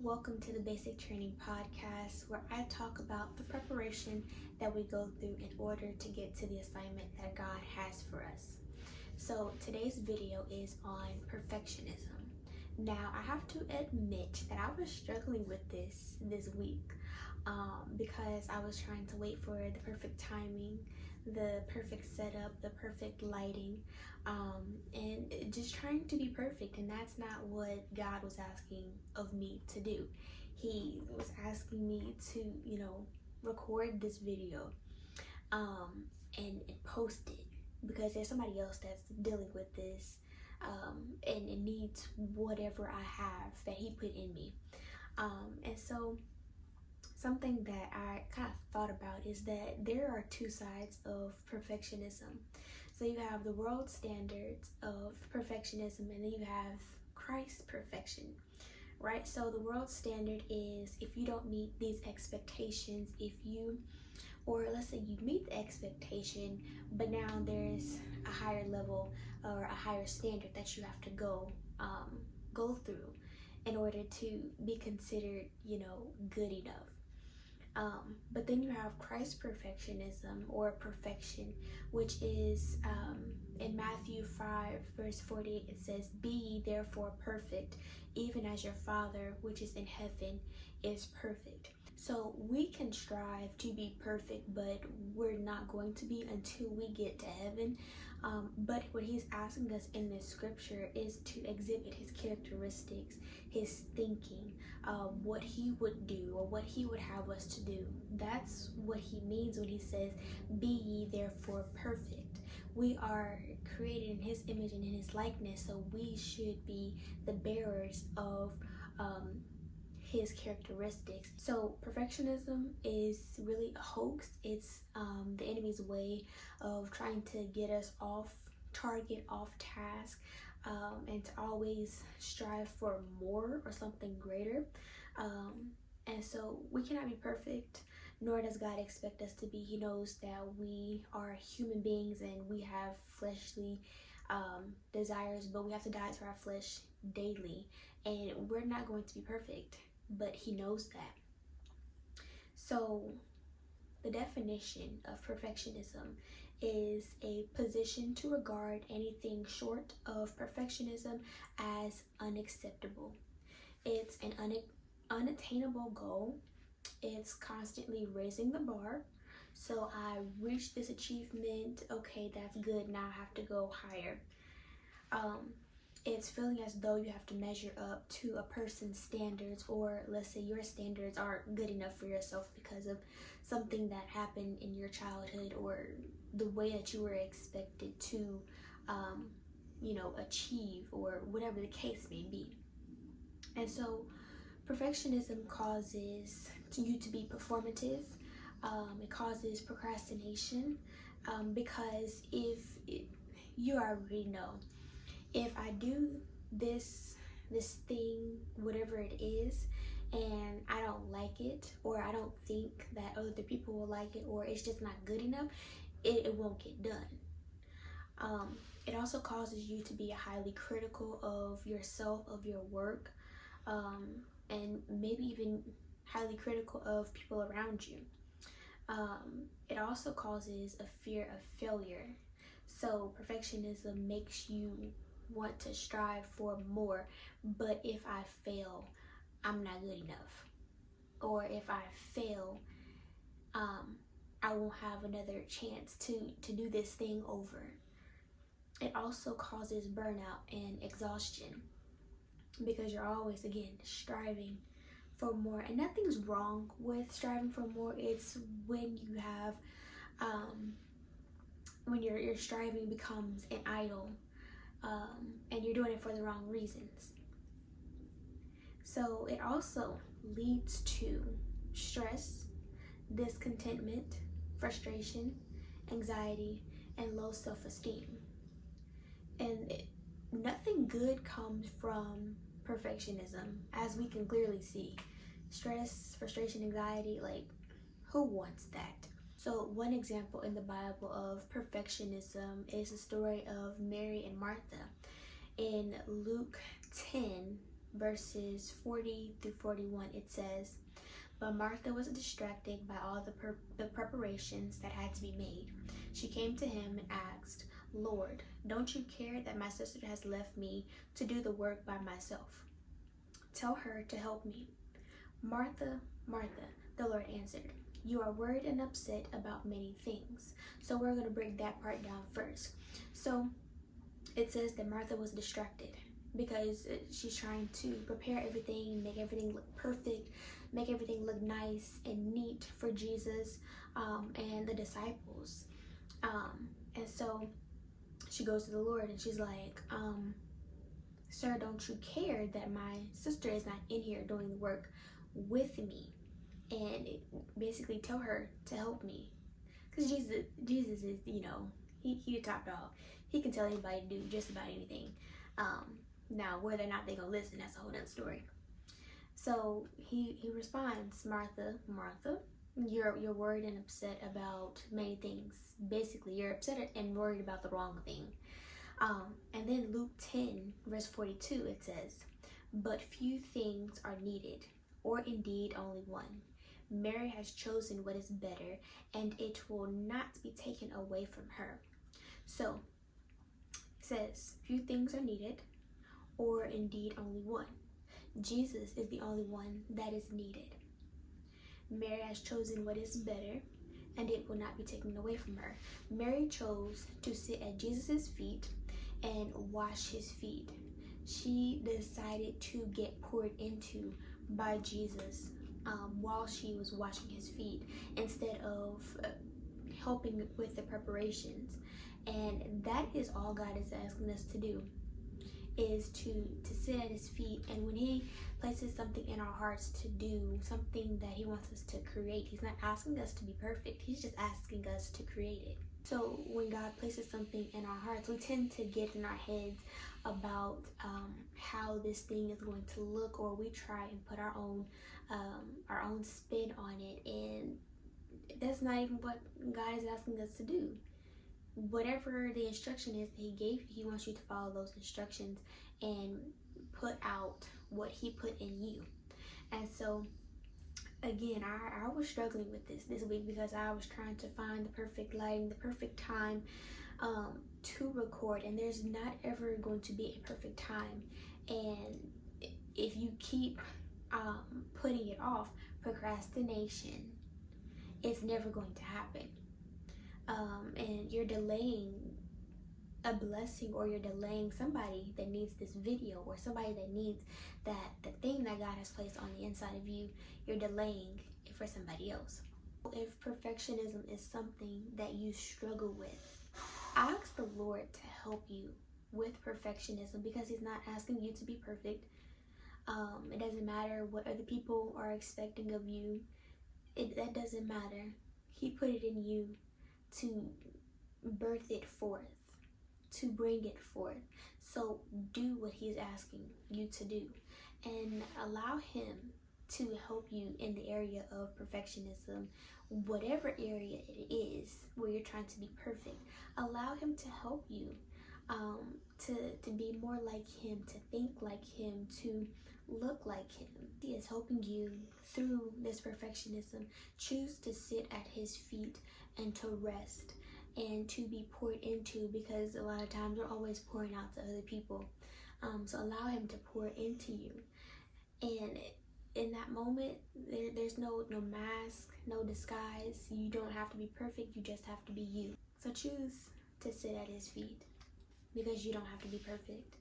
Welcome to the Basic Training Podcast, where I talk about the preparation that we go through in order to get to the assignment that God has for us. So today's video is on perfectionism. Now, I have to admit that I was struggling with this week because I was trying to wait for the perfect timing, the perfect setup, the perfect lighting, and just trying to be perfect. And that's not what God was asking of me to do. He was asking me to, record this video and post it because there's somebody else that's dealing with this and it needs whatever I have that He put in me. And so something that I kind of thought about is that there are two sides of perfectionism. So you have the world standards of perfectionism, and then you have Christ's perfection, right? So the world standard is if you don't meet these expectations, or let's say you meet the expectation, but now there's a higher level or a higher standard that you have to go through in order to be considered, good enough. But then you have Christ perfectionism or perfection, which is in Matthew 5 verse 48, it says, "Be ye therefore perfect, even as your Father which is in heaven is perfect." So we can strive to be perfect, but we're not going to be until we get to heaven. But what He's asking us in this scripture is to exhibit His characteristics, His thinking, what He would do or what He would have us to do. That's what He means when He says, "Be ye therefore perfect." We are created in His image and in His likeness, so we should be the bearers of His characteristics. So perfectionism is really a hoax. It's the enemy's way of trying to get us off target, off task, and to always strive for more or something greater. And so we cannot be perfect, nor does God expect us to be. He knows that we are human beings and we have fleshly desires, but we have to die to our flesh daily, and we're not going to be perfect, but He knows that. So the definition of perfectionism is a position to regard anything short of perfectionism as unacceptable. It's an unattainable goal. It's constantly raising the bar. So I reached this achievement, okay, that's good, now I have to go higher. It's feeling as though you have to measure up to a person's standards, or let's say your standards aren't good enough for yourself because of something that happened in your childhood or the way that you were expected to achieve, or whatever the case may be. And so perfectionism causes you to be performative. It causes procrastination because you already know, if I do this thing, whatever it is, and I don't like it, or I don't think that other people will like it, or it's just not good enough, it won't get done. It also causes you to be highly critical of yourself, of your work, and maybe even highly critical of people around you. It also causes a fear of failure. So perfectionism makes you want to strive for more, but if I fail, I'm not good enough. Or if I fail, I won't have another chance to do this thing over. It also causes burnout and exhaustion because you're always, again, striving for more. And nothing's wrong with striving for more. It's when you have when your striving becomes an idol, and you're doing it for the wrong reasons. So it also leads to stress, discontentment, frustration, anxiety, and low self-esteem. And nothing good comes from perfectionism, as we can clearly see. Stress, frustration, anxiety, like, who wants that? So one example in the Bible of perfectionism is the story of Mary and Martha. In Luke 10, verses 40 through 41, it says, "But Martha was distracted by all the preparations that had to be made. She came to him and asked, 'Lord, don't you care that my sister has left me to do the work by myself? Tell her to help me.' 'Martha, Martha,' the Lord answered, 'you are worried and upset about many things.'" So we're going to break that part down first. So it says that Martha was distracted because she's trying to prepare everything, make everything look perfect, make everything look nice and neat for Jesus and the disciples. And so she goes to the Lord and she's like, "Sir, don't you care that my sister is not in here doing the work with me? And basically tell her to help me." Because Jesus is, he the top dog. He can tell anybody to do just about anything. Now, whether or not they're going to listen, that's a whole other story. So he responds, "Martha, Martha, you're worried and upset about many things." Basically, you're upset and worried about the wrong thing. And then Luke 10, verse 42, it says, "But few things are needed, or indeed only one. Mary has chosen what is better, and it will not be taken away from her." So it says, few things are needed, or indeed only one. Jesus is the only one that is needed. Mary has chosen what is better, and it will not be taken away from her. Mary chose to sit at Jesus' feet and wash his feet. She decided to get poured into by Jesus while she was washing his feet, instead of helping with the preparations. And that is all God is asking us to do, is to sit at his feet. And when he places something in our hearts to do, something that he wants us to create, he's not asking us to be perfect, he's just asking us to create it. So when God places something in our hearts, we tend to get in our heads about how this thing is going to look, or we try and put our own spin on it, and that's not even what God is asking us to do. Whatever the instruction is that he gave you, he wants you to follow those instructions and put out what he put in you. And so again, I was struggling with this week because I was trying to find the perfect lighting, the perfect time to record, and there's not ever going to be a perfect time. And if you keep putting it off, procrastination, it's never going to happen. And you're delaying a blessing, or you're delaying somebody that needs this video, or somebody that needs the thing that God has placed on the inside of you. You're delaying it for somebody else. If perfectionism is something that you struggle with, ask the Lord to help you with perfectionism, because he's not asking you to be perfect. It doesn't matter what other people are expecting of you. That doesn't matter. He put it in you to birth it forth, to bring it forth. So do what he's asking you to do, and allow him to help you in the area of perfectionism. Whatever area it is where you're trying to be perfect, allow him to help you to be more like him, to think like him, to look like him. He is helping you through this perfectionism. Choose to sit at his feet and to rest and to be poured into, because a lot of times we're always pouring out to other people. So allow him to pour into you. And in that moment, there's no mask, no disguise. You don't have to be perfect, you just have to be you. So choose to sit at his feet, because you don't have to be perfect.